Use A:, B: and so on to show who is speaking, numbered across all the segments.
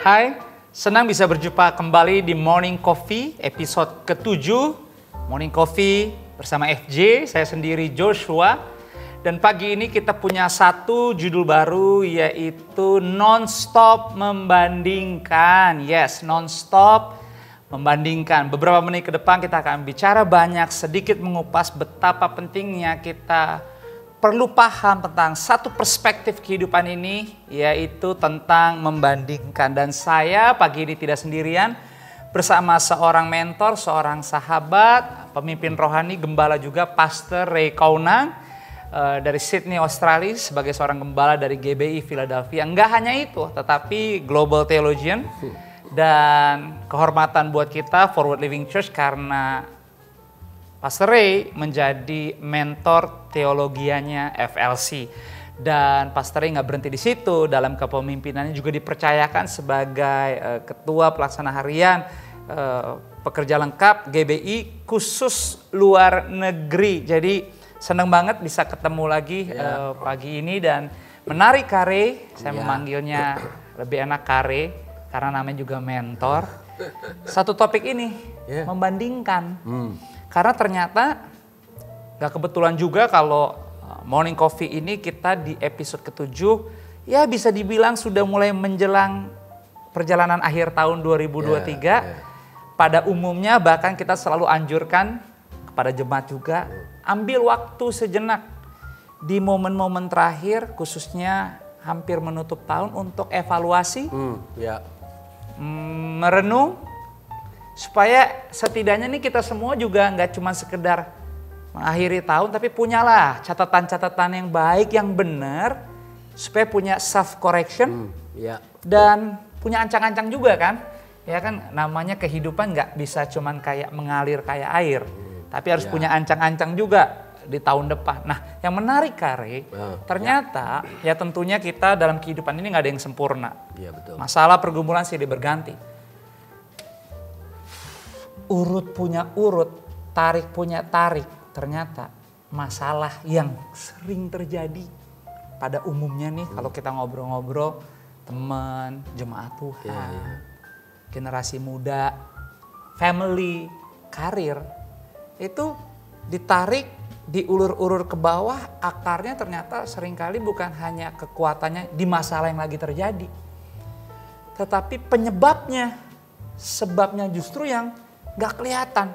A: Hai, senang bisa berjumpa kembali di Morning Coffee episode ke-7. Morning Coffee bersama FJ, saya sendiri Joshua. Dan pagi ini kita punya satu judul baru, yaitu Non-Stop Membandingkan. Yes, non-stop membandingkan. Beberapa menit ke depan kita akan bicara banyak, sedikit mengupas betapa pentingnya kita perlu paham tentang satu perspektif kehidupan ini, yaitu tentang membandingkan. Dan saya pagi ini tidak sendirian, bersama seorang mentor, seorang sahabat, pemimpin rohani, gembala juga, Pastor Ray Kaunang dari Sydney, Australia, sebagai seorang gembala dari GBI Philadelphia. Enggak hanya itu, tetapi global theologian. Dan kehormatan buat kita Forward Living Church karena Pastor Ray menjadi mentor teologianya FLC. Dan Pastor Ray nggak berhenti di situ, dalam kepemimpinannya juga dipercayakan sebagai ketua pelaksana harian pekerja lengkap GBI khusus luar negeri. Jadi senang banget bisa ketemu lagi pagi ini, dan menarik Kare, saya memanggilnya lebih enak Kare karena namanya juga mentor. Satu topik ini membandingkan. Karena ternyata gak kebetulan juga kalau Morning Coffee ini kita di episode ke-7 ya bisa dibilang sudah mulai menjelang perjalanan akhir tahun 2023. Pada umumnya bahkan kita selalu anjurkan kepada jemaat juga, ambil waktu sejenak di momen-momen terakhir, khususnya hampir menutup tahun, untuk evaluasi, merenung, supaya setidaknya nih kita semua juga nggak cuma sekedar mengakhiri tahun, tapi punyalah catatan-catatan yang baik, yang benar, supaya punya self correction dan punya ancang-ancang juga kan. Ya kan, namanya kehidupan nggak bisa cuman kayak mengalir kayak air, tapi harus punya ancang-ancang juga di tahun depan. Nah, yang menarik Kare, ternyata ya tentunya kita dalam kehidupan ini nggak ada yang sempurna.
B: Betul.
A: Masalah pergumulan silih berganti. Urut punya urut, tarik punya tarik. Ternyata masalah yang sering terjadi pada umumnya nih, kalau kita ngobrol-ngobrol teman, jemaat Tuhan, generasi muda, family, karir, itu ditarik, diulur-ulur ke bawah, akarnya ternyata seringkali bukan hanya kekuatannya di masalah yang lagi terjadi, tetapi penyebabnya, sebabnya justru yang gak kelihatan,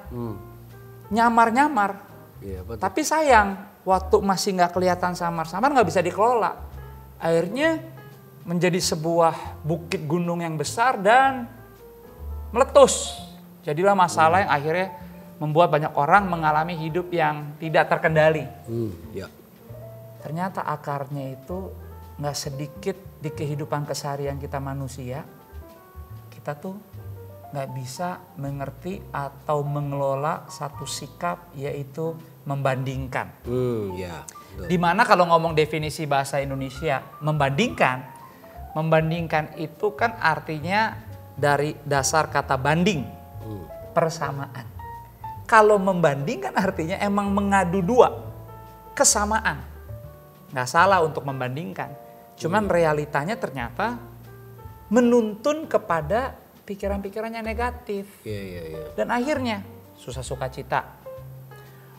A: nyamar-nyamar. Tapi sayang, waktu masih gak kelihatan samar-samar gak bisa dikelola. Akhirnya menjadi sebuah bukit gunung yang besar dan meletus. Jadilah masalah yang akhirnya membuat banyak orang mengalami hidup yang tidak terkendali. Ternyata akarnya itu gak sedikit di kehidupan keseharian kita manusia. Kita tuh gak bisa mengerti atau mengelola satu sikap, yaitu membandingkan. Dimana kalau ngomong definisi bahasa Indonesia, membandingkan itu kan artinya dari dasar kata banding, persamaan. Kalau membandingkan artinya emang mengadu dua, kesamaan. Gak salah untuk membandingkan, cuman realitanya ternyata menuntun kepada pikiran-pikirannya negatif. Dan akhirnya susah sukacita.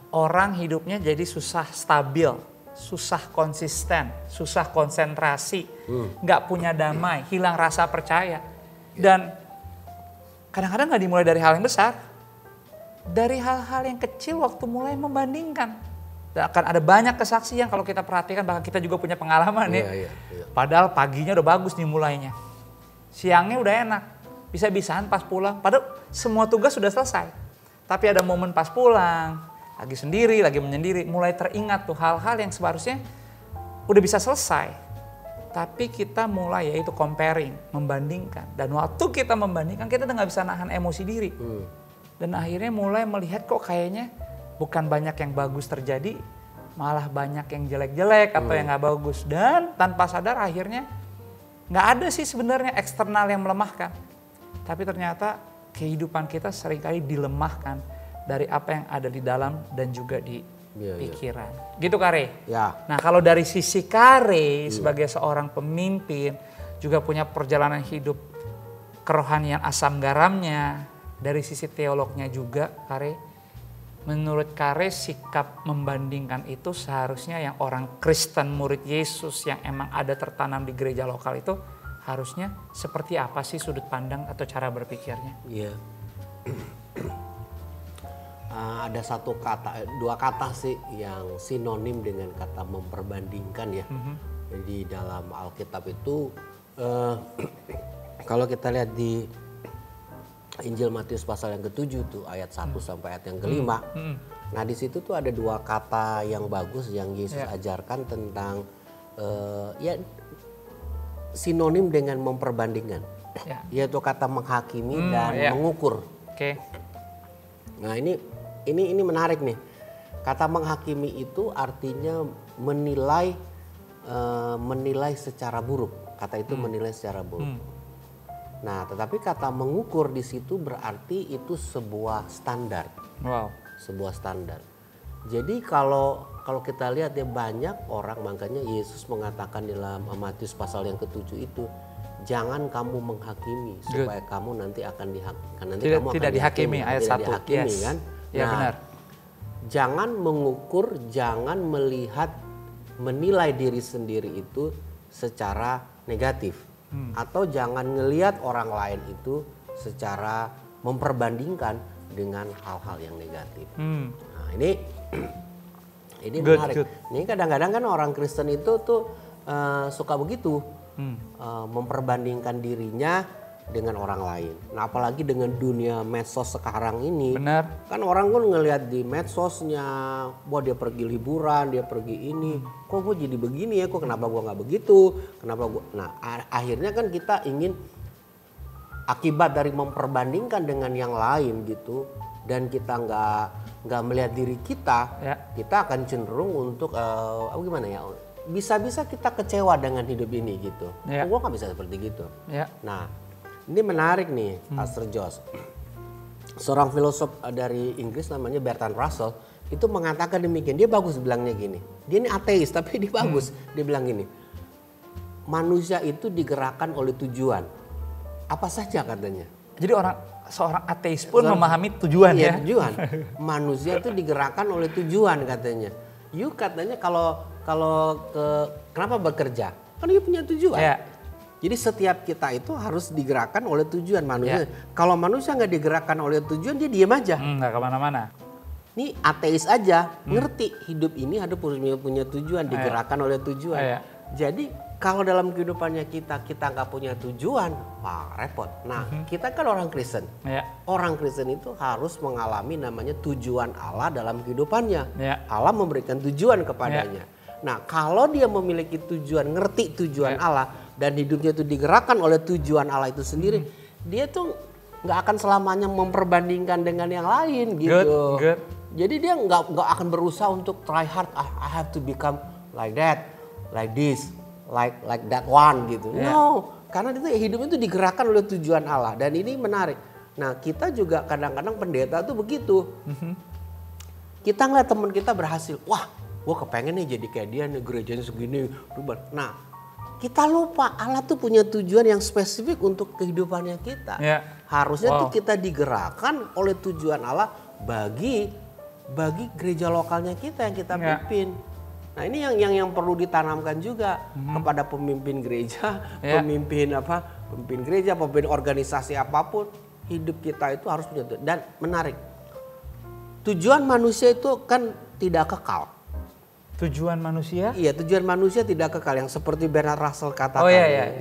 A: Orang hidupnya jadi susah stabil, susah konsisten, susah konsentrasi, gak punya damai, hilang rasa percaya. Dan kadang-kadang gak dimulai dari hal yang besar, dari hal-hal yang kecil waktu mulai membandingkan. Dan akan ada banyak kesaksian kalau kita perhatikan, bahkan kita juga punya pengalaman Padahal paginya udah bagus nih mulainya, siangnya udah enak, bisa-bisaan pas pulang, padahal semua tugas sudah selesai. Tapi ada momen pas pulang, lagi sendiri, lagi menyendiri, mulai teringat tuh hal-hal yang seharusnya udah bisa selesai. Tapi kita mulai yaitu comparing, membandingkan. Dan waktu kita membandingkan, kita udah gak bisa nahan emosi diri. Dan akhirnya mulai melihat kok kayaknya bukan banyak yang bagus terjadi, malah banyak yang jelek-jelek atau yang gak bagus. Dan tanpa sadar akhirnya gak ada sih sebenarnya eksternal yang melemahkan. Tapi ternyata kehidupan kita seringkali dilemahkan dari apa yang ada di dalam dan juga di pikiran. Gitu Kare? Nah kalau dari sisi Kare sebagai seorang pemimpin, juga punya perjalanan hidup kerohanian asam garamnya, dari sisi teolognya juga, Kare, menurut Kare sikap membandingkan itu seharusnya yang orang Kristen murid Yesus yang emang ada tertanam di gereja lokal itu harusnya seperti apa sih sudut pandang atau cara berpikirnya?
B: Iya. Ada dua kata sih yang sinonim dengan kata memperbandingkan ya. Jadi dalam Alkitab itu kalau kita lihat di Injil Matius pasal yang ke-7 tuh ayat 1 sampai ayat yang ke-5. Nah di situ tuh ada dua kata yang bagus yang Yesus ajarkan tentang ya sinonim dengan memperbandingkan. Yaitu kata menghakimi dan mengukur. Nah ini menarik nih. Kata menghakimi itu artinya menilai secara buruk. Kata itu menilai secara buruk. Nah, tetapi kata mengukur di situ berarti itu sebuah standar.
A: Wow.
B: Sebuah standar. Jadi kalau kita lihat ya banyak orang, makanya Yesus mengatakan dalam Matius pasal yang ke-7 itu, jangan kamu menghakimi supaya kamu nanti akan dihakimi.
A: Tidak dihakimi ayat 1.
B: Dihakimi, kan?
A: Ya,
B: nah, benar. Jangan mengukur, jangan menilai diri sendiri itu secara negatif. Atau jangan ngelihat orang lain itu secara memperbandingkan dengan hal-hal yang negatif. Nah ini menarik. Ini kadang-kadang kan orang Kristen itu tuh suka begitu, memperbandingkan dirinya dengan orang lain. Nah apalagi dengan dunia medsos sekarang ini, kan orang pun ngelihat di medsosnya, wah dia pergi liburan, dia pergi ini, kok gue jadi begini ya, kok kenapa gue nggak begitu, kenapa gue, nah akhirnya kan kita ingin akibat dari memperbandingkan dengan yang lain gitu, dan kita nggak melihat diri kita, kita akan cenderung untuk gimana ya, bisa-bisa kita kecewa dengan hidup ini gitu, kok gue nggak bisa seperti gitu. Nah ini menarik nih, Pastor Josh. Seorang filosof dari Inggris namanya Bertrand Russell itu mengatakan demikian. Dia bagus bilangnya gini. Dia ini ateis tapi dia bagus. Dia bilang gini. Manusia itu digerakkan oleh tujuan. Apa saja katanya.
A: Jadi seorang ateis pun memahami tujuan ya.
B: Tujuan. Manusia itu digerakkan oleh tujuan katanya. You katanya kenapa bekerja? Kan you punya tujuan. Jadi setiap kita itu harus digerakkan oleh tujuan manusia. Kalau manusia nggak digerakkan oleh tujuan, dia diam aja.
A: Nggak kemana-mana.
B: Ini ateis aja ngerti hidup ini ada punya tujuan, digerakkan oleh tujuan. Jadi kalau dalam kehidupannya kita nggak punya tujuan, wah repot. Nah kita kan orang Kristen. Orang Kristen itu harus mengalami namanya tujuan Allah dalam kehidupannya. Allah memberikan tujuan kepadanya. Nah kalau dia memiliki tujuan, ngerti tujuan Allah, dan hidupnya itu digerakkan oleh tujuan Allah itu sendiri, dia tuh nggak akan selamanya memperbandingkan dengan yang lain gitu.
A: Good.
B: Jadi dia nggak akan berusaha untuk try hard. I have to become like that, like this, like that one gitu. No, karena itu hidupnya itu digerakkan oleh tujuan Allah, dan ini menarik. Nah kita juga kadang-kadang pendeta tuh begitu. Kita ngeliat teman kita berhasil, wah, gue kepengen nih jadi kayak dia nih, gerejanya segini, rubah. Nah kita lupa Allah tuh punya tujuan yang spesifik untuk kehidupannya kita. Harusnya tuh kita digerakkan oleh tujuan Allah bagi gereja lokalnya kita yang kita pimpin. Nah ini yang perlu ditanamkan juga kepada pemimpin gereja, pemimpin gereja, pemimpin organisasi apapun. Hidup kita itu harus punya tujuan. Dan menarik, tujuan manusia itu kan tidak kekal.
A: Tujuan manusia?
B: Iya, tujuan manusia tidak kekal. Yang seperti Bertrand Russell katakan,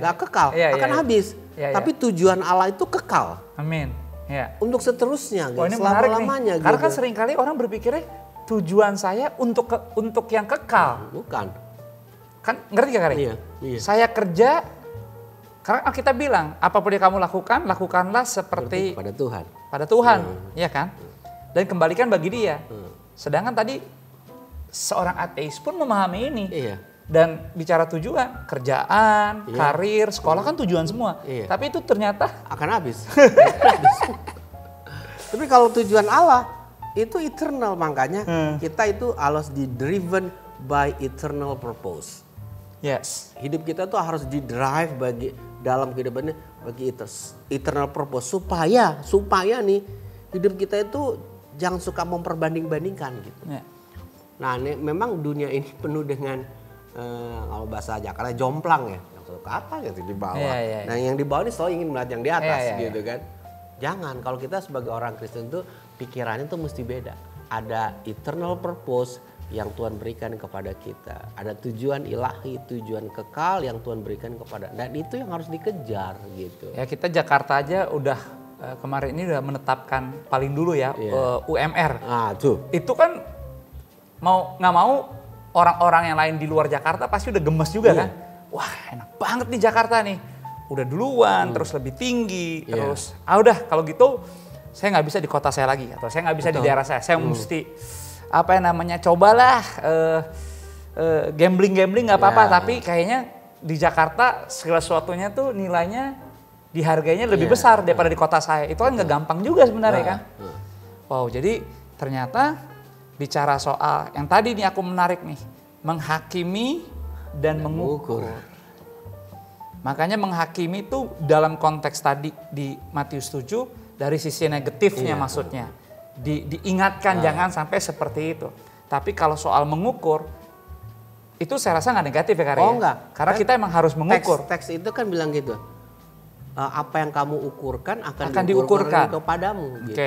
B: nggak kekal, akan habis. Tapi tujuan Allah itu kekal.
A: Amin.
B: Untuk seterusnya,
A: ini
B: selama-lamanya.
A: Karena kan seringkali orang berpikirnya tujuan saya untuk yang kekal.
B: Bukan.
A: Kan ngerti gak Kari?
B: Iya.
A: Saya kerja, karena kita bilang apapun yang kamu lakukan, lakukanlah seperti pada Tuhan, ya kan? Dan kembalikan bagi Dia. Sedangkan tadi seorang ateis pun memahami ini. Dan bicara tujuan, kerjaan, karir, sekolah kan tujuan semua. Tapi itu ternyata
B: akan habis. Tapi kalau tujuan Allah itu eternal, makanya kita itu harus driven by eternal purpose.
A: Yes.
B: Hidup kita tuh harus di-drive dalam kehidupannya bagi eternal purpose supaya nih hidup kita itu jangan suka memperbanding-bandingkan gitu.
A: Yeah.
B: Nah, memang dunia ini penuh dengan kalau bahasa Jakarta jomplang ya. Yang suka apa gitu di bawah.
A: Yeah.
B: Nah, yang di bawah ini selalu ingin melihat yang di atas gitu kan. Jangan, kalau kita sebagai orang Kristen tuh pikirannya tuh mesti beda. Ada eternal purpose yang Tuhan berikan kepada kita. Ada tujuan ilahi, tujuan kekal yang Tuhan berikan kepada. Dan itu yang harus dikejar gitu.
A: Ya kita Jakarta aja udah kemarin ini udah menetapkan paling dulu ya UMR.
B: Ah tuh.
A: Itu kan mau nggak mau orang-orang yang lain di luar Jakarta pasti udah gemes juga kan. Wah enak banget nih Jakarta nih. Udah duluan, terus lebih tinggi, terus udah kalau gitu saya nggak bisa di kota saya lagi atau saya nggak bisa di daerah saya. Saya mesti apa yang namanya cobalah gambling nggak apa-apa, tapi kayaknya di Jakarta segala sesuatunya tuh nilainya dihargainya lebih besar daripada di kota saya. Itu kan nggak gampang juga sebenarnya kan. Wow, jadi ternyata bicara soal yang tadi nih aku menarik nih, menghakimi dan mengukur. Makanya menghakimi itu dalam konteks tadi di Matius 7 dari sisi negatifnya maksudnya. Diingatkan jangan sampai seperti itu. Tapi kalau soal mengukur, itu saya rasa nggak negatif ya Karya.
B: Oh enggak.
A: Karena kita emang harus mengukur.
B: Teks itu kan bilang gitu. Apa yang kamu ukurkan akan
A: diukurkan
B: kepadamu. Gitu.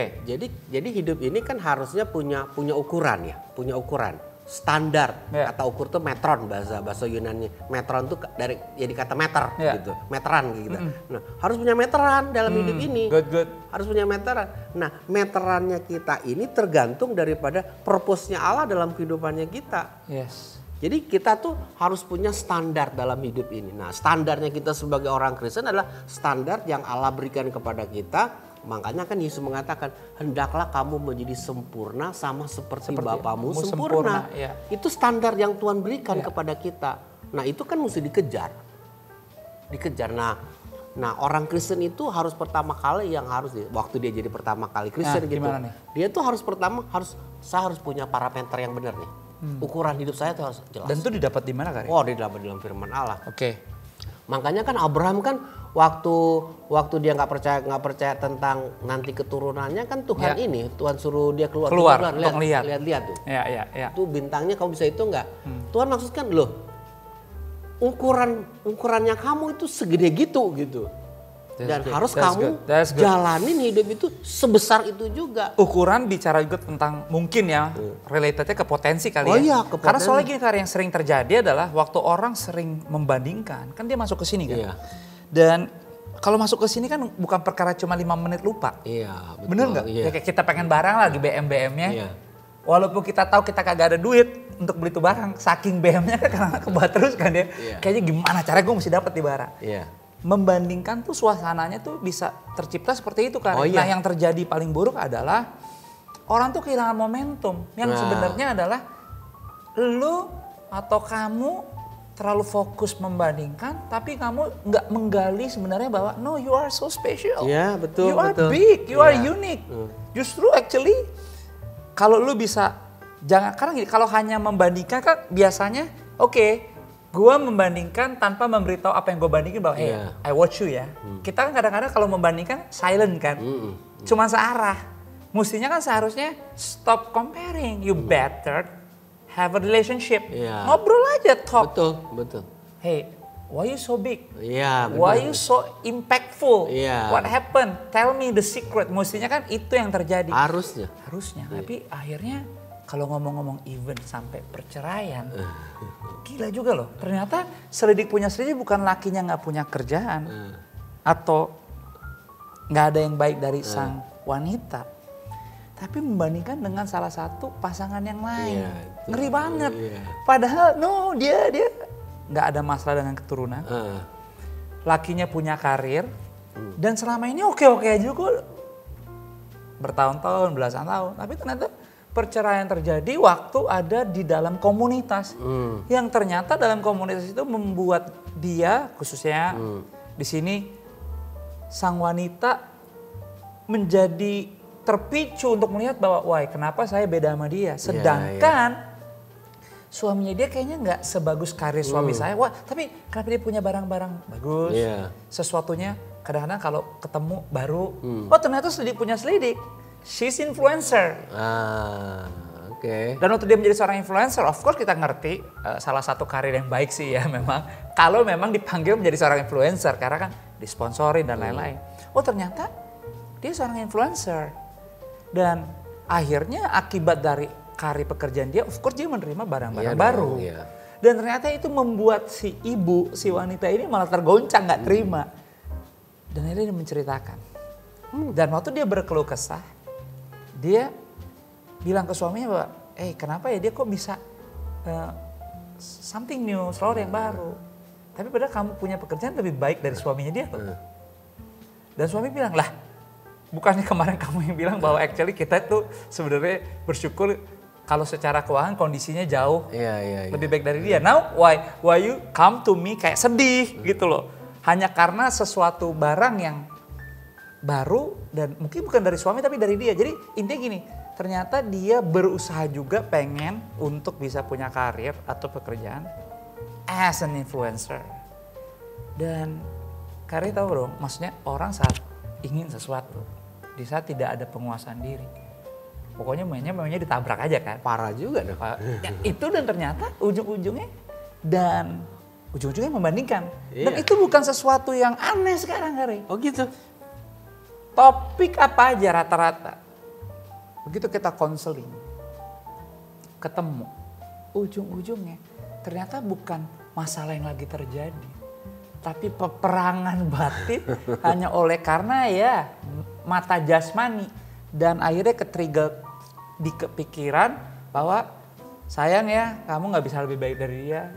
B: Jadi hidup ini kan harusnya punya ukuran ya, punya ukuran. Standar, kata ukur tuh metron bahasa Yunani. Metron tuh jadi kata meter gitu, meteran gitu. Nah, harus punya meteran dalam hidup ini.
A: Good.
B: Harus punya meteran. Nah, meterannya kita ini tergantung daripada purpose-nya Allah dalam kehidupannya kita.
A: Yes.
B: Jadi kita tuh harus punya standar dalam hidup ini. Nah, standarnya kita sebagai orang Kristen adalah standar yang Allah berikan kepada kita. Makanya kan Yesus mengatakan, hendaklah kamu menjadi sempurna sama seperti Bapamu sempurna. Itu standar yang Tuhan berikan kepada kita. Nah itu kan mesti dikejar. Nah orang Kristen itu harus pertama kali waktu dia jadi pertama kali Kristen gitu. Dia tuh saya harus punya parameter yang benar nih. Ukuran hidup saya tuh harus jelas.
A: Dan itu didapat di mana Kak?
B: Oh didapat dalam firman Allah.
A: Oke.
B: Makanya kan Abraham kan waktu dia nggak percaya tentang nanti keturunannya kan Tuhan suruh dia keluar lihat tuh.
A: Ya.
B: Tuh bintangnya kamu bisa itu nggak? Tuhan maksudkan loh ukurannya kamu itu segede gitu. Dan harus kamu jalanin hidup itu sebesar itu juga.
A: Ukuran bicara juga tentang mungkin ya relatednya ke potensi kali ya.
B: Iya,
A: karena soalnya gini Kak, yang sering terjadi adalah waktu orang sering membandingkan, kan dia masuk ke sini kan.
B: Iya.
A: Dan kalau masuk ke sini kan bukan perkara cuma 5 menit lupa.
B: Iya, betul.
A: Bener nggak?
B: Iya.
A: Ya, kayak kita pengen barang lagi BM-nya.
B: Iya.
A: Walaupun kita tahu kita kagak ada duit untuk beli tuh barang, saking BM-nya kan karena kebuat terus kan ya.
B: Iya.
A: Kayaknya gimana caranya gue mesti dapat di barang.
B: Iya.
A: Membandingkan tuh suasananya tuh bisa tercipta seperti itu kan. Nah yang terjadi paling buruk adalah orang tuh kehilangan momentum. Yang sebenarnya adalah lu atau kamu terlalu fokus membandingkan, tapi kamu nggak menggali sebenarnya bahwa no, you are so special.
B: Iya betul.
A: You are big, you are unique. Justru actually kalau lu bisa karena gini, kalau hanya membandingkan kan biasanya gue membandingkan tanpa memberitahu apa yang gue bandingin bahwa hey, I watch you ya. Kita kan kadang-kadang kalau membandingkan silent kan. Cuma searah. Mestinya kan seharusnya stop comparing. You better have a relationship. Ngobrol aja, talk.
B: Betul.
A: Hey, why you so big?
B: Benar.
A: Why you so impactful?
B: Iya.
A: What happened? Tell me the secret. Mestinya kan itu yang terjadi.
B: Harusnya.
A: Tapi akhirnya kalau ngomong-ngomong event sampai perceraian, gila juga loh. Ternyata selidik punya selidik bukan lakinya nggak punya kerjaan atau nggak ada yang baik dari sang wanita, tapi membandingkan dengan salah satu pasangan yang lain. Ngeri banget. Padahal dia nggak ada masalah dengan keturunan. Lakinya punya karir dan selama ini oke aja kok. Bertahun-tahun, belasan tahun, tapi ternyata perceraian terjadi waktu ada di dalam komunitas yang ternyata dalam komunitas itu membuat dia khususnya di sini sang wanita menjadi terpicu untuk melihat bahwa wah kenapa saya beda sama dia, sedangkan suaminya dia kayaknya nggak sebagus karir suami saya. Wah, tapi kenapa dia punya barang-barang bagus? Sesuatunya kadang-kadang kalau ketemu baru, oh ternyata selidik punya selidik. She's influencer.
B: Oke.
A: Dan waktu dia menjadi seorang influencer, of course kita ngerti salah satu karir yang baik sih ya memang. Kalau memang dipanggil menjadi seorang influencer karena kan disponsorin dan lain-lain. Oh ternyata dia seorang influencer. Dan akhirnya akibat dari karir pekerjaan dia, of course dia menerima barang-barang baru. Dan ternyata itu membuat si ibu, si wanita ini malah tergoncang, gak terima. Dan akhirnya dia menceritakan. Dan waktu dia berkeluh kesah, dia bilang ke suaminya bahwa, kenapa ya dia kok bisa something new, selalu yang baru. Tapi padahal kamu punya pekerjaan lebih baik dari suaminya dia. Dan suami bilang, lah bukannya kemarin kamu yang bilang bahwa actually kita tuh sebenarnya bersyukur kalau secara keuangan kondisinya jauh lebih baik dari dia. Now why you come to me kayak sedih gitu loh. Hanya karena sesuatu barang yang baru dan mungkin bukan dari suami tapi dari dia. Jadi intinya gini, ternyata dia berusaha juga pengen untuk bisa punya karir atau pekerjaan as an influencer. Dan karir tahu dong, maksudnya orang saat ingin sesuatu, di saat tidak ada penguasaan diri, pokoknya maunya ditabrak aja kan.
B: Parah juga dong.
A: Ya, itu dan ternyata ujung-ujungnya membandingkan. Dan itu bukan sesuatu yang aneh sekarang Kari.
B: Oh gitu?
A: Topik apa aja rata-rata. Begitu kita konseling, ketemu, ujung-ujungnya ternyata bukan masalah yang lagi terjadi. Tapi peperangan batin hanya oleh karena ya mata jasmani. Dan akhirnya ke-trigger di kepikiran bahwa sayang ya kamu gak bisa lebih baik dari dia.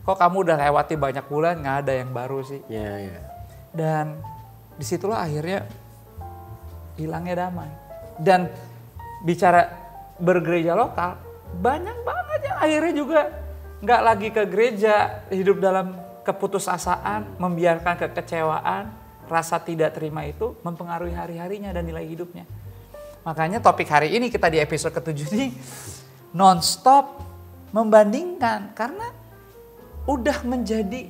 A: Kok kamu udah lewati banyak bulan gak ada yang baru sih. Dan disitulah akhirnya hilangnya damai. Dan bicara bergereja lokal, banyak banget yang akhirnya juga nggak lagi ke gereja, hidup dalam keputusasaan, membiarkan kekecewaan, rasa tidak terima itu mempengaruhi hari-harinya dan nilai hidupnya. Makanya topik hari ini kita di episode ke-7 ini non-stop membandingkan karena udah menjadi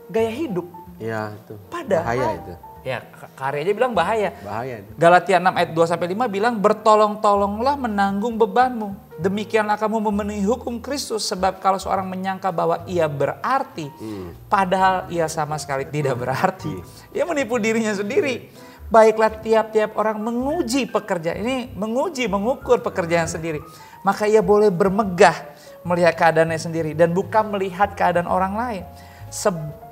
A: gaya hidup.
B: Iya itu.
A: Padahal
B: bahaya itu.
A: Ya, Kari aja bilang bahaya.
B: Bahaya itu.
A: Galatia 6 ayat 2-5 bilang bertolong-tolonglah menanggung bebanmu. Demikianlah kamu memenuhi hukum Kristus sebab kalau seorang menyangka bahwa ia berarti padahal ia sama sekali tidak berarti. Ia menipu dirinya sendiri. Baiklah tiap-tiap orang menguji pekerjaan ini, mengukur pekerjaan sendiri. Maka ia boleh bermegah melihat keadaannya sendiri dan bukan melihat keadaan orang lain.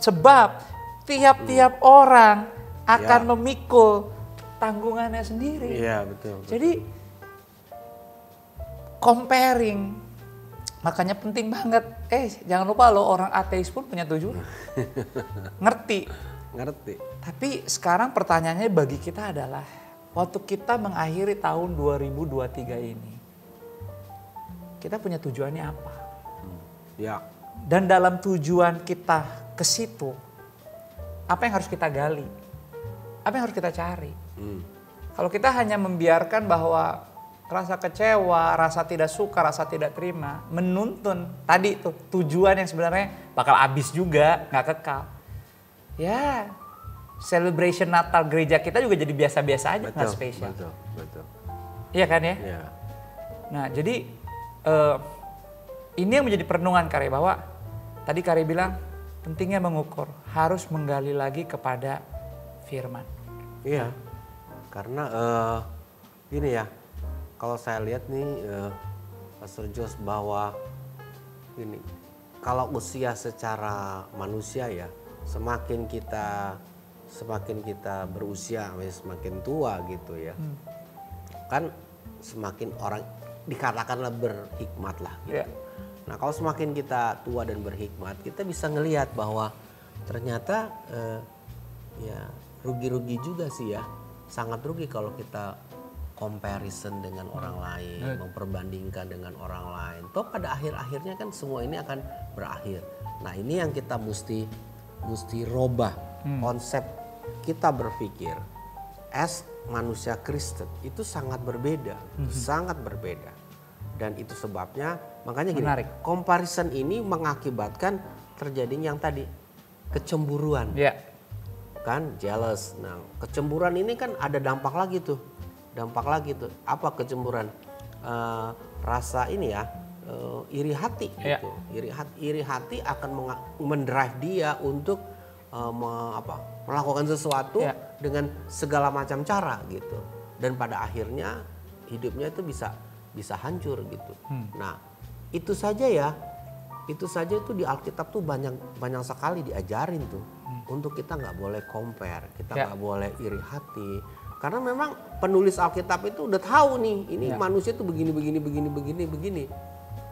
A: Sebab tiap-tiap orang akan memikul tanggungannya sendiri.
B: Iya betul.
A: Jadi comparing, makanya penting banget. Jangan lupa loh orang ateis pun punya tujuan. Ngerti. Tapi sekarang pertanyaannya bagi kita adalah, waktu kita mengakhiri tahun 2023 ini, kita punya tujuannya apa?
B: Ya.
A: Dan dalam tujuan kita ke situ, apa yang harus kita gali? Apa yang harus kita cari? Kalau kita hanya membiarkan bahwa rasa kecewa, rasa tidak suka, rasa tidak terima, menuntun tadi tuh tujuan yang sebenarnya bakal habis juga, nggak kekal. Ya, celebration Natal gereja kita juga jadi biasa-biasa aja, nggak spesial.
B: Betul.
A: Iya kan ya?
B: Iya.
A: Nah jadi ini yang menjadi perenungan Kari, bahwa tadi Kari bilang pentingnya mengukur, harus menggali lagi kepada firman.
B: Iya, karena gini ya, kalau saya lihat nih Pastor Jos bahwa gini, kalau usia secara manusia ya, semakin kita berusia, semakin tua gitu ya, kan semakin orang dikatakanlah berhikmat lah gitu.
A: Yeah.
B: Nah kalau semakin kita tua dan berhikmat, kita bisa ngelihat bahwa ternyata ya rugi-rugi juga sih ya, sangat rugi kalau kita comparison dengan orang lain, memperbandingkan dengan orang lain. Toh pada akhir-akhirnya kan semua ini akan berakhir. Nah ini yang kita mesti robah konsep kita berpikir. As manusia Kristen itu sangat berbeda, sangat berbeda. Dan itu sebabnya, makanya gini,
A: Menarik.
B: comparison ini mengakibatkan terjadinya yang tadi, kecemburuan.
A: Ya.
B: Kan, jealous. Nah, kecemburuan ini kan ada dampak lagi tuh. Apa kecemburuan? Rasa ini ya, iri hati gitu. Iri hati akan mendrive dia untuk melakukan sesuatu dengan segala macam cara gitu. Dan pada akhirnya hidupnya itu bisa hancur gitu. Nah, itu saja itu di Alkitab tuh banyak sekali diajarin tuh. Untuk kita nggak boleh compare, kita nggak boleh iri hati. Karena memang penulis Alkitab itu udah tahu nih, ini manusia tuh begini.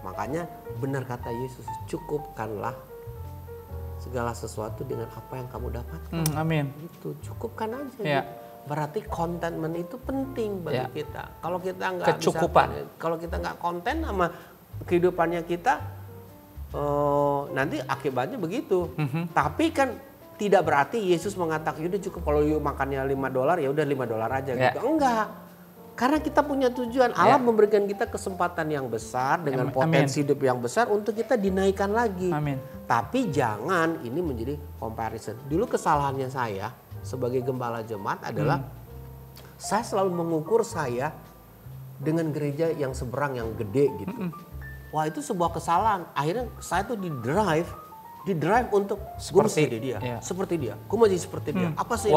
B: Makanya benar kata Yesus, cukupkanlah segala sesuatu dengan apa yang kamu dapatkan.
A: Amin.
B: Gitu, cukupkan aja. Gitu. Berarti contentment itu penting bagi kita. Kalau kita nggak
A: kecukupan,
B: kalau kita nggak konten sama kehidupannya kita, nanti akibatnya begitu. Tapi kan tidak berarti Yesus mengatakan, yaudah cukup kalau you makannya $5 ya udah $5 aja gitu. Enggak. Karena kita punya tujuan. Allah memberikan kita kesempatan yang besar dengan potensi hidup yang besar untuk kita dinaikkan lagi.
A: Amin.
B: Tapi jangan ini menjadi comparison. Dulu kesalahannya saya sebagai gembala jemaat adalah saya selalu mengukur saya dengan gereja yang seberang yang gede gitu. Wah, itu sebuah kesalahan. Akhirnya saya tuh di drive untuk seperti dia, seperti dia. Gue mau jadi seperti dia. Apa sih?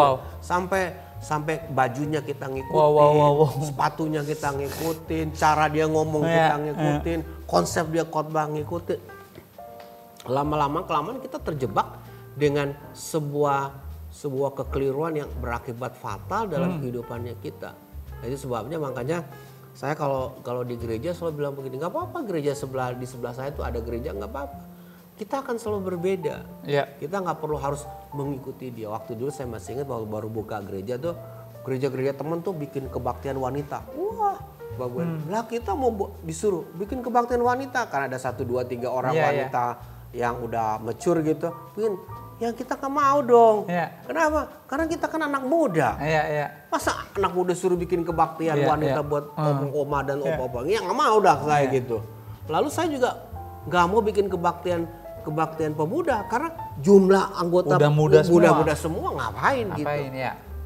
B: Sampai bajunya kita ngikutin, sepatunya kita ngikutin, cara dia ngomong kita ngikutin, konsep dia khotbah ngikutin. Lama-lama kelamaan kita terjebak dengan sebuah kekeliruan yang berakibat fatal dalam kehidupannya kita. Itu sebabnya makanya saya kalau di gereja selalu bilang begini, nggak apa-apa gereja di sebelah saya itu ada gereja, nggak apa-apa. Kita akan selalu berbeda. Kita nggak perlu harus mengikuti dia. Waktu dulu saya masih ingat waktu baru buka gereja tuh, gereja teman tuh bikin kebaktian wanita. Wah, bagus. Lah kita mau disuruh bikin kebaktian wanita karena ada 1, 2, 3 orang wanita yang udah mature gitu. Bikin, yang kita nggak mau dong. Kenapa? Karena kita kan anak muda. Masa anak muda suruh bikin kebaktian wanita buat oma dan opa-opa? Ya nggak mau dah saya gitu. Lalu saya juga nggak mau bikin kebaktian pemuda karena jumlah anggota muda semua ngapain gitu.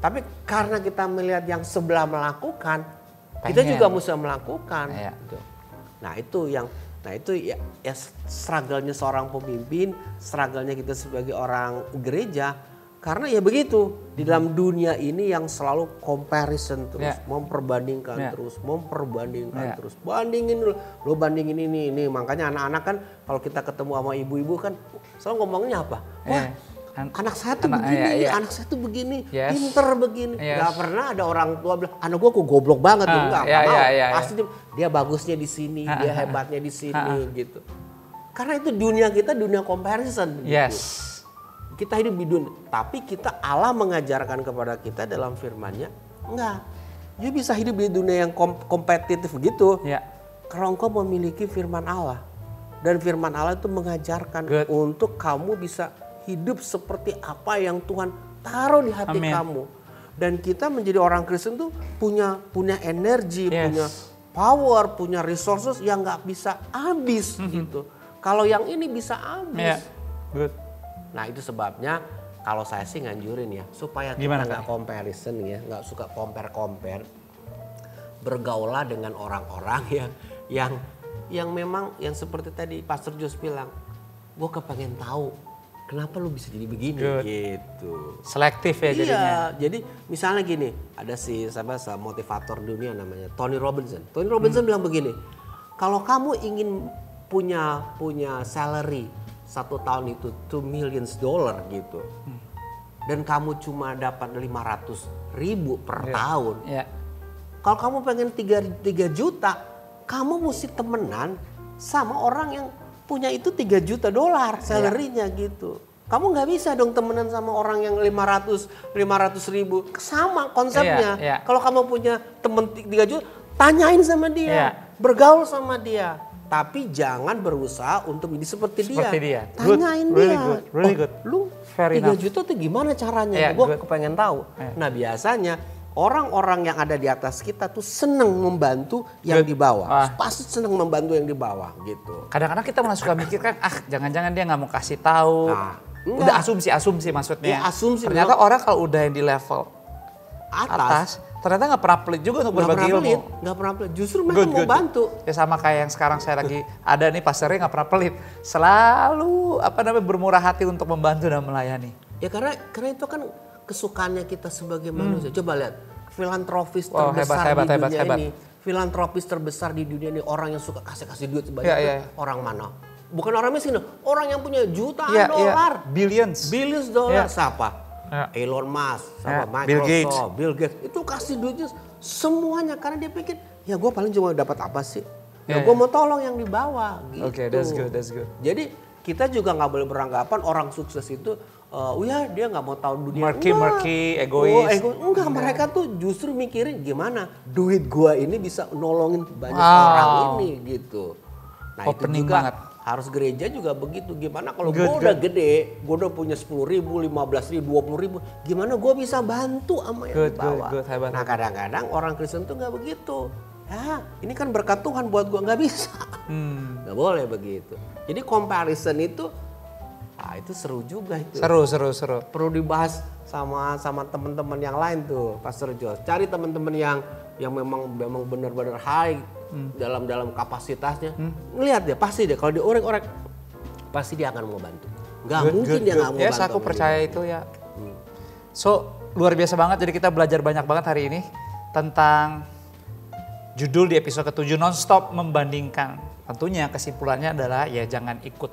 B: Tapi karena kita melihat yang sebelah melakukan, kita juga mesti melakukan. Gitu. Nah itu ya struggle-nya seorang pemimpin, struggle-nya kita sebagai orang gereja. Karena ya begitu, di dalam dunia ini yang selalu comparison terus, memperbandingkan terus. Bandingin lo bandingin ini. Makanya anak-anak kan kalau kita ketemu sama ibu-ibu kan selalu ngomongnya apa? Wah, anak saya tuh begini, anak saya tuh begini, pinter begini. Gak pernah ada orang tua bilang, anak gua kok goblok banget. Enggak mau. Pasti dia bagusnya di sini, dia hebatnya di sini gitu. Karena itu dunia kita, dunia comparison. Gitu. Kita hidup di dunia, tapi Allah mengajarkan kepada kita dalam firman-Nya, enggak. Dia bisa hidup di dunia yang kompetitif gitu. Kalau engkau memiliki firman Allah. Dan firman Allah itu mengajarkan untuk kamu bisa hidup seperti apa yang Tuhan taruh di hati kamu. Dan kita menjadi orang Kristen tuh punya energi, punya power, punya resources yang nggak bisa habis gitu. Kalau yang ini bisa habis. Nah itu sebabnya kalau saya sih nganjurin ya supaya kita nggak comparison ya, nggak suka compare. Bergaulah dengan orang-orang yang memang yang seperti tadi Pastor Jos bilang, gue kepengen tahu kenapa lu bisa jadi begini gitu.
A: Selektif ya jadinya.
B: Iya, jadi misalnya gini, ada motivator dunia namanya Tony Robinson. Tony Robinson bilang begini, kalau kamu ingin punya salary 1 tahun itu $2 million gitu. Dan kamu cuma dapat 500.000 per tahun. Kalau kamu pengen 3 juta, kamu mesti temenan sama orang yang punya itu $3 juta salary-nya gitu. Kamu nggak bisa dong temenan sama orang yang 500.000. Sama konsepnya. Kalau kamu punya temen 3 juta, tanyain sama dia, bergaul sama dia. Tapi jangan berusaha untuk jadi seperti dia. Tanyain dia.
A: Really good.
B: Lu 3 juta tuh gimana caranya? Gue kepengen tahu. Nah biasanya orang-orang yang ada di atas kita tuh seneng membantu yang di bawah. Pasti seneng membantu yang di bawah gitu.
A: Kadang-kadang kita malah suka mikir kan, jangan-jangan dia nggak mau kasih tahu. Udah asumsi maksudnya.
B: Ya, asumsi.
A: Ternyata orang kalau udah yang di level atas ternyata nggak pernah pelit juga untuk berbagi ilmu.
B: Nggak pernah pelit, justru mereka mau bantu.
A: Ya sama kayak yang sekarang saya lagi ada nih, pastornya nggak pernah pelit. Selalu bermurah hati untuk membantu dan melayani.
B: Ya karena itu kan kesukaannya kita sebagai manusia. Coba lihat, filantropis terbesar di dunia ini. Filantropis terbesar di dunia ini, orang yang suka kasih duit sebanyak orang mana? Bukan orang miskin, orang yang punya jutaan dolar.
A: Billions
B: dolar. Siapa? Elon Musk, Microsoft, Bill Gates. Itu kasih duitnya semuanya karena dia pikir, ya gue paling cuma dapat apa sih? Ya gue mau tolong yang di bawah gitu.
A: Oke, that's good.
B: Jadi kita juga nggak boleh beranggapan orang sukses itu, dia nggak mau tahu dunia.
A: Murky, egois.
B: Enggak, mereka tuh justru mikirin gimana duit gua ini bisa nolongin banyak orang ini gitu. Nah itu juga banget. Harus gereja juga begitu. Gimana kalau gue udah gede, gue udah punya 10.000, 15.000, 20.000, gimana gue bisa bantu sama yang di bawah. Nah kadang-kadang orang Kristen tuh nggak begitu. Ya ini kan berkat Tuhan buat gue, nggak bisa. Nggak boleh begitu. Jadi comparison itu, itu seru juga itu.
A: Seru.
B: Perlu dibahas sama teman-teman yang lain tuh, Pastor Jos. Cari teman-teman yang memang benar-benar high dalam kapasitasnya. Ngelihat dia pasti deh kalau diorek-orek pasti dia akan mau bantu. Nggak mungkin dia nggak mau bantu.
A: Yes, aku percaya itu ya. So luar biasa banget, jadi kita belajar banyak banget hari ini tentang judul di episode ke-7, non-stop membandingkan. Tentunya kesimpulannya adalah ya jangan ikut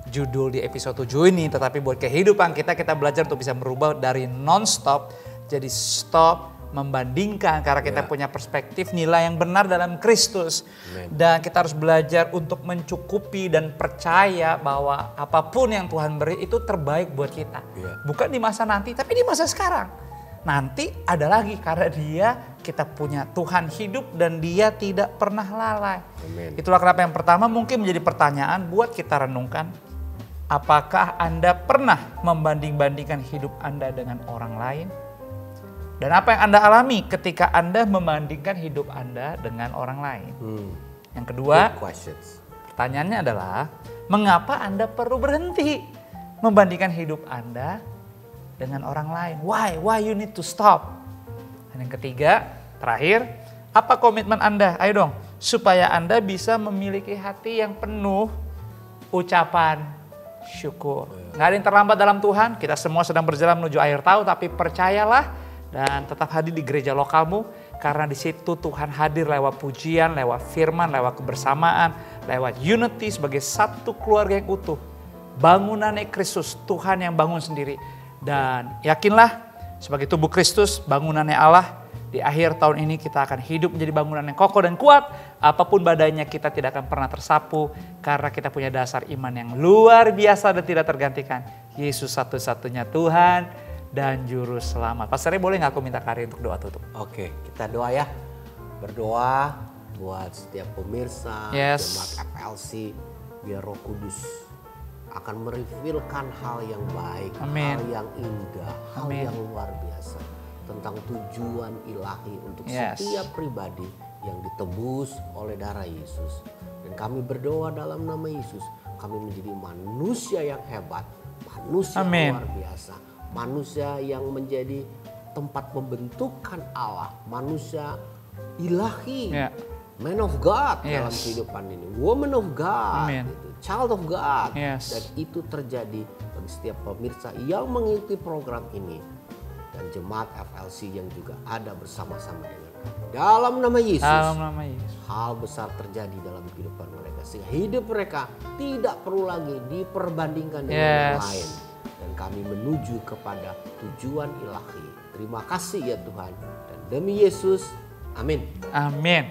A: judul di episode 7 ini, tetapi buat kehidupan kita belajar untuk bisa merubah dari non-stop jadi stop membandingkan, karena kita punya perspektif nilai yang benar dalam Kristus. Dan kita harus belajar untuk mencukupi dan percaya bahwa apapun yang Tuhan beri itu terbaik buat kita. Bukan di masa nanti, tapi di masa sekarang. Nanti ada lagi karena kita punya Tuhan hidup dan dia tidak pernah lalai. Itulah kenapa yang pertama mungkin menjadi pertanyaan buat kita renungkan. Apakah Anda pernah membanding-bandingkan hidup Anda dengan orang lain? Dan apa yang Anda alami ketika Anda membandingkan hidup Anda dengan orang lain? Yang kedua, pertanyaannya adalah, mengapa Anda perlu berhenti membandingkan hidup Anda dengan orang lain? Why you need to stop? Dan yang ketiga, terakhir, apa komitmen Anda? Ayo dong, supaya Anda bisa memiliki hati yang penuh ucapan syukur. Nggak ada yang terlambat dalam Tuhan, kita semua sedang berjalan menuju akhir tahun, tapi percayalah dan tetap hadir di gereja lokalmu, karena di situ Tuhan hadir lewat pujian, lewat firman, lewat kebersamaan, lewat unity sebagai satu keluarga yang utuh. Bangunannya Kristus, Tuhan yang bangun sendiri. Dan yakinlah sebagai tubuh Kristus, bangunannya Allah, di akhir tahun ini kita akan hidup menjadi bangunan yang kokoh dan kuat. Apapun badainya kita tidak akan pernah tersapu, karena kita punya dasar iman yang luar biasa dan tidak tergantikan. Yesus satu-satunya Tuhan dan Juru Selamat. Pastornya boleh nggak aku minta Kari untuk doa tutup?
B: Oke, kita doa ya. Berdoa buat setiap pemirsa Jemaat FLC, biar Roh Kudus akan merevealkan hal yang baik, hal yang indah, hal yang luar biasa tentang tujuan ilahi untuk setiap pribadi yang ditebus oleh darah Yesus. Dan kami berdoa dalam nama Yesus, kami menjadi manusia yang hebat, manusia yang luar biasa, manusia yang menjadi tempat pembentukan Allah, manusia ilahi, man of God dalam kehidupan ini, woman of God, child of God. Dan itu terjadi bagi setiap pemirsa yang mengikuti program ini dan jemaat FLC yang juga ada bersama-sama dengan kami. Dalam nama Yesus, hal besar terjadi dalam kehidupan mereka, sehingga hidup mereka tidak perlu lagi diperbandingkan dengan yang lain. Dan kami menuju kepada tujuan ilahi. Terima kasih ya Tuhan. Dan demi Yesus, amin.
A: Amin.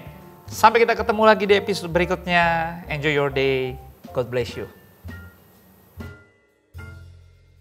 A: Sampai kita ketemu lagi di episode berikutnya. Enjoy your day. God bless you.